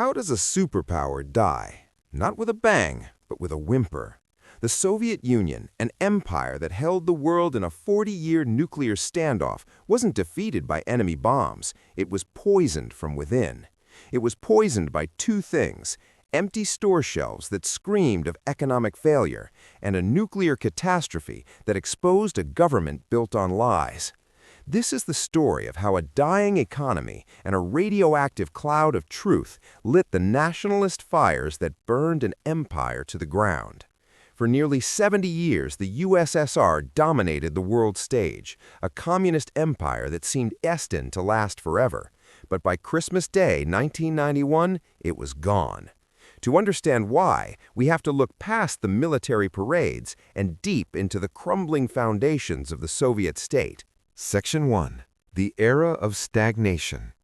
How does a superpower die? Not with a bang, but with a whimper. The Soviet Union, an empire that held the world in a 40-year nuclear standoff, wasn't defeated by enemy bombs. It was poisoned from within. It was poisoned by two things: empty store shelves that screamed of economic failure, and a nuclear catastrophe that exposed a government built on lies. This is the story of how a dying economy and a radioactive cloud of truth lit the nationalist fires that burned an empire to the ground. For nearly 70 years, the USSR dominated the world stage, a communist empire that seemed destined to last forever. But by Christmas Day, 1991, it was gone. To understand why, we have to look past the military parades and deep into the crumbling foundations of the Soviet state. Section 1. The Era of Stagnation.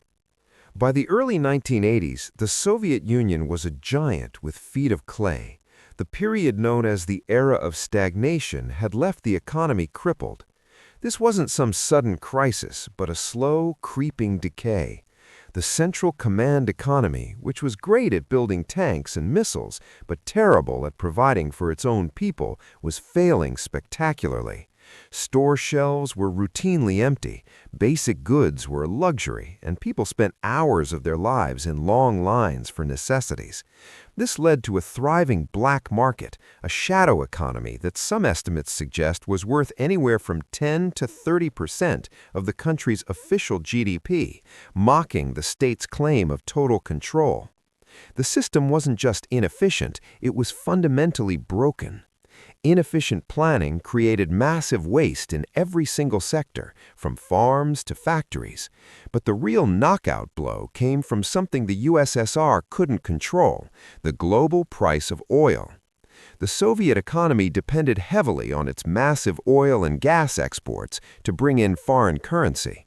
By the early 1980s, the Soviet Union was a giant with feet of clay. The period known as the Era of Stagnation had left the economy crippled. This wasn't some sudden crisis, but a slow, creeping decay. The Central Command economy, which was great at building tanks and missiles, but terrible at providing for its own people, was failing spectacularly. Store shelves were routinely empty, basic goods were a luxury, and people spent hours of their lives in long lines for necessities. This led to a thriving black market, a shadow economy that some estimates suggest was worth anywhere from 10 to 30% of the country's official GDP, mocking the state's claim of total control. The system wasn't just inefficient, it was fundamentally broken. Inefficient planning created massive waste in every single sector, from farms to factories. But the real knockout blow came from something the USSR couldn't control: the global price of oil. The Soviet economy depended heavily on its massive oil and gas exports to bring in foreign currency.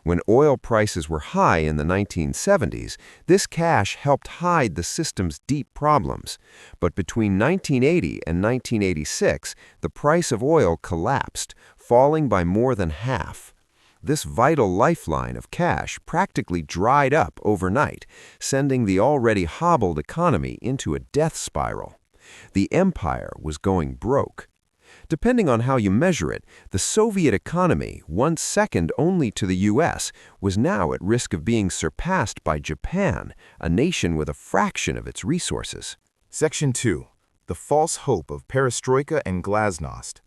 When oil prices were high in the 1970s, this cash helped hide the system's deep problems. But between 1980 and 1986, the price of oil collapsed, falling by more than half. This vital lifeline of cash practically dried up overnight, sending the already hobbled economy into a death spiral. The empire was going broke. Depending on how you measure it, the Soviet economy, once second only to the US, was now at risk of being surpassed by Japan, a nation with a fraction of its resources. Section 2. The False Hope of Perestroika and Glasnost.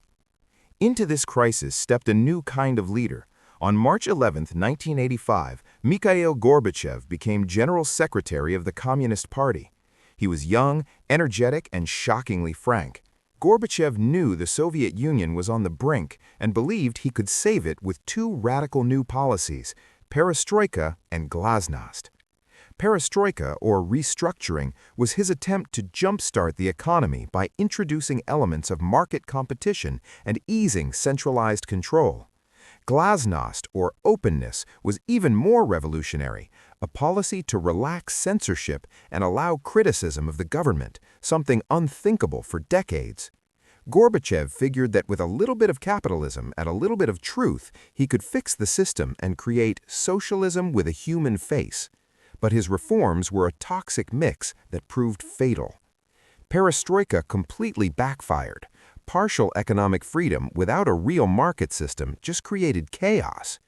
Into this crisis stepped a new kind of leader. On March 11, 1985, Mikhail Gorbachev became General Secretary of the Communist Party. He was young, energetic, and shockingly frank. Gorbachev knew the Soviet Union was on the brink and believed he could save it with two radical new policies: Perestroika and Glasnost. Perestroika, or restructuring, was his attempt to jumpstart the economy by introducing elements of market competition and easing centralized control. Glasnost, or openness, was even more revolutionary, a policy to relax censorship and allow criticism of the government, something unthinkable for decades. Gorbachev figured that with a little bit of capitalism and a little bit of truth, he could fix the system and create socialism with a human face. But his reforms were a toxic mix that proved fatal. Perestroika completely backfired. Partial economic freedom without a real market system just created chaos.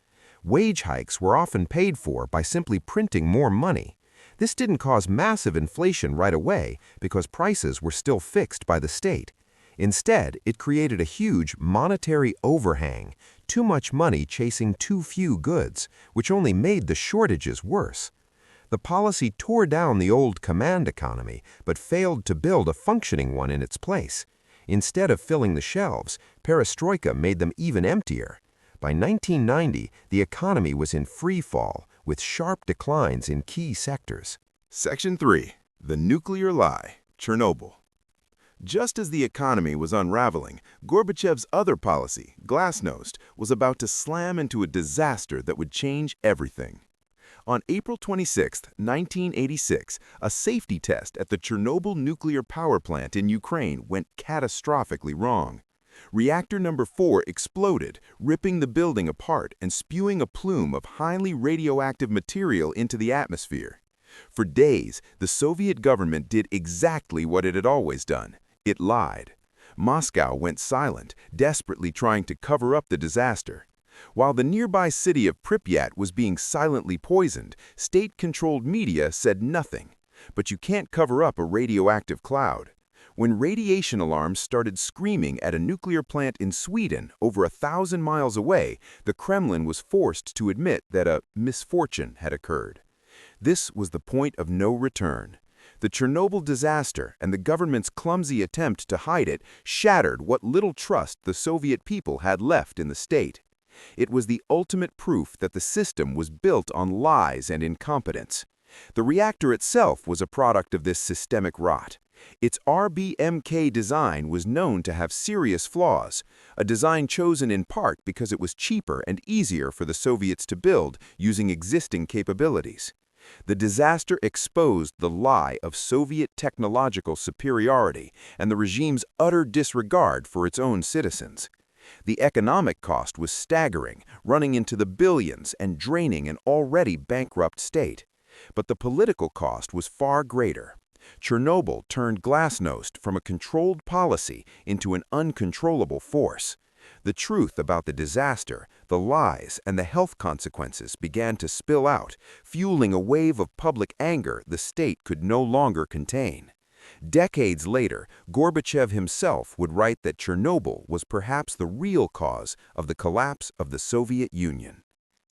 Wage hikes were often paid for by simply printing more money. This didn't cause massive inflation right away because prices were still fixed by the state. Instead, it created a huge monetary overhang, too much money chasing too few goods, which only made the shortages worse. The policy tore down the old command economy, but failed to build a functioning one in its place. Instead of filling the shelves, Perestroika made them even emptier. By 1990, the economy was in free fall, with sharp declines in key sectors. Section 3. The Nuclear Lie, Chernobyl. Just as the economy was unraveling, Gorbachev's other policy, Glasnost, was about to slam into a disaster that would change everything. On April 26, 1986, a safety test at the Chernobyl nuclear power plant in Ukraine went catastrophically wrong. Reactor number 4 exploded, ripping the building apart and spewing a plume of highly radioactive material into the atmosphere. For days, the Soviet government did exactly what it had always done. It lied. Moscow went silent, desperately trying to cover up the disaster. While the nearby city of Pripyat was being silently poisoned, state-controlled media said nothing. But you can't cover up a radioactive cloud. When radiation alarms started screaming at a nuclear plant in Sweden over 1,000 miles away, the Kremlin was forced to admit that a misfortune had occurred. This was the point of no return. The Chernobyl disaster and the government's clumsy attempt to hide it shattered what little trust the Soviet people had left in the state. It was the ultimate proof that the system was built on lies and incompetence. The reactor itself was a product of this systemic rot. Its RBMK design was known to have serious flaws, a design chosen in part because it was cheaper and easier for the Soviets to build using existing capabilities. The disaster exposed the lie of Soviet technological superiority and the regime's utter disregard for its own citizens. The economic cost was staggering, running into the billions and draining an already bankrupt state. But the political cost was far greater. Chernobyl turned Glasnost from a controlled policy into an uncontrollable force. The truth about the disaster, the lies, and the health consequences began to spill out, fueling a wave of public anger the state could no longer contain. Decades later, Gorbachev himself would write that Chernobyl was perhaps the real cause of the collapse of the Soviet Union.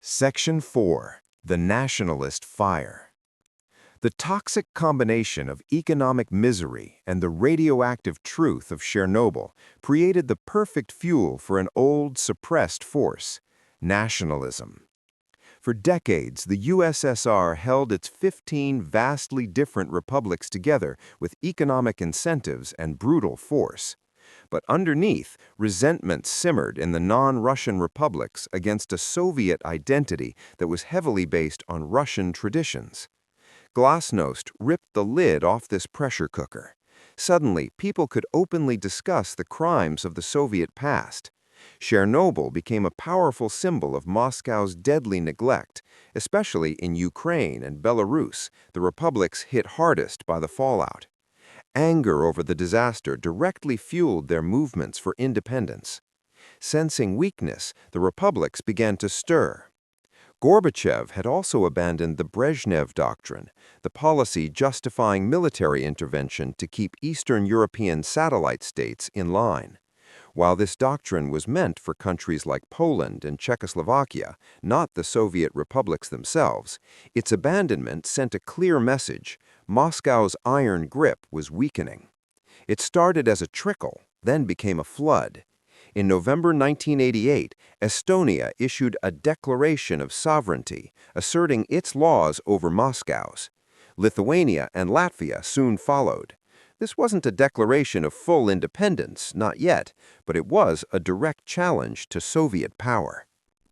Section 4. The Nationalist Fire. The toxic combination of economic misery and the radioactive truth of Chernobyl created the perfect fuel for an old, suppressed force: nationalism. For decades, the USSR held its 15 vastly different republics together with economic incentives and brutal force. But underneath, resentment simmered in the non-Russian republics against a Soviet identity that was heavily based on Russian traditions. Glasnost ripped the lid off this pressure cooker. Suddenly, people could openly discuss the crimes of the Soviet past. Chernobyl became a powerful symbol of Moscow's deadly neglect, especially in Ukraine and Belarus, the republics hit hardest by the fallout. Anger over the disaster directly fueled their movements for independence. Sensing weakness, the republics began to stir. Gorbachev had also abandoned the Brezhnev Doctrine, the policy justifying military intervention to keep Eastern European satellite states in line. While this doctrine was meant for countries like Poland and Czechoslovakia, not the Soviet republics themselves, its abandonment sent a clear message: Moscow's iron grip was weakening. It started as a trickle, then became a flood. In November 1988, Estonia issued a declaration of sovereignty, asserting its laws over Moscow's. Lithuania and Latvia soon followed. This wasn't a declaration of full independence, not yet, but it was a direct challenge to Soviet power.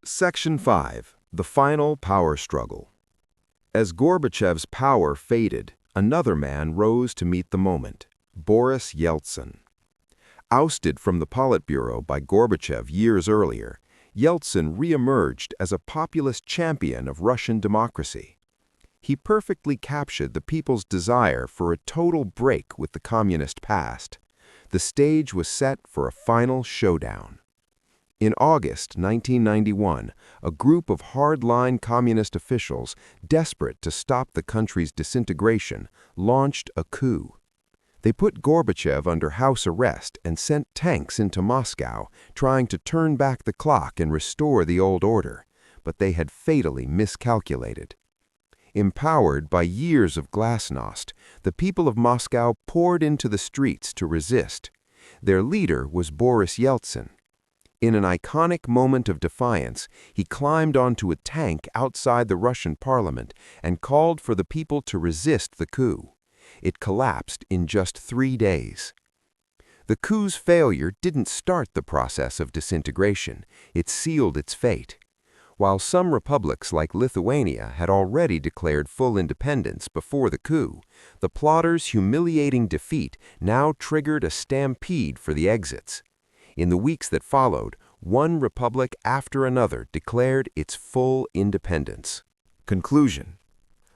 Section 5. The Final Power Struggle. As Gorbachev's power faded, another man rose to meet the moment: Boris Yeltsin. Ousted from the Politburo by Gorbachev years earlier, Yeltsin re-emerged as a populist champion of Russian democracy. He perfectly captured the people's desire for a total break with the communist past. The stage was set for a final showdown. In August 1991, a group of hard-line communist officials, desperate to stop the country's disintegration, launched a coup. They put Gorbachev under house arrest and sent tanks into Moscow, trying to turn back the clock and restore the old order, but they had fatally miscalculated. Empowered by years of Glasnost, the people of Moscow poured into the streets to resist. Their leader was Boris Yeltsin. In an iconic moment of defiance, he climbed onto a tank outside the Russian parliament and called for the people to resist the coup. It collapsed in just 3 days. The coup's failure didn't start the process of disintegration, it sealed its fate. While some republics like Lithuania had already declared full independence before the coup, the plotters' humiliating defeat now triggered a stampede for the exits. In the weeks that followed, one republic after another declared its full independence. Conclusion: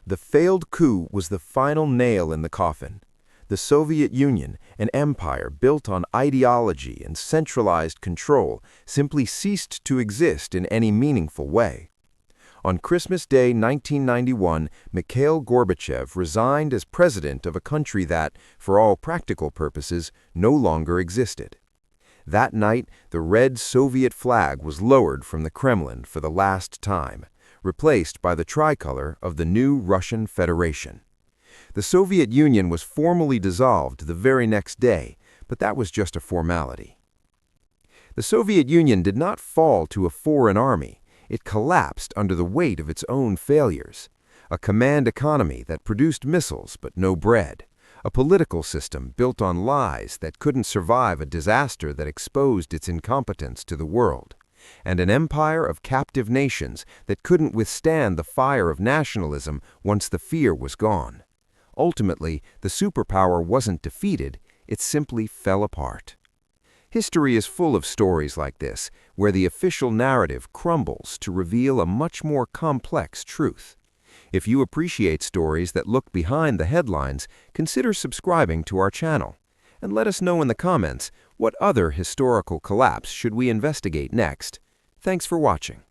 The failed coup was the final nail in the coffin. The Soviet Union, an empire built on ideology and centralized control, simply ceased to exist in any meaningful way. On Christmas Day 1991, Mikhail Gorbachev resigned as president of a country that, for all practical purposes, no longer existed. That night, the red Soviet flag was lowered from the Kremlin for the last time, replaced by the tricolor of the new Russian Federation. The Soviet Union was formally dissolved the very next day, but that was just a formality. The Soviet Union did not fall to a foreign army. It collapsed under the weight of its own failures. A command economy that produced missiles but no bread. A political system built on lies that couldn't survive a disaster that exposed its incompetence to the world. And an empire of captive nations that couldn't withstand the fire of nationalism once the fear was gone. Ultimately, the superpower wasn't defeated, it simply fell apart. History is full of stories like this, where the official narrative crumbles to reveal a much more complex truth. If you appreciate stories that look behind the headlines, consider subscribing to our channel. And let us know in the comments, what other historical collapse should we investigate next? Thanks for watching.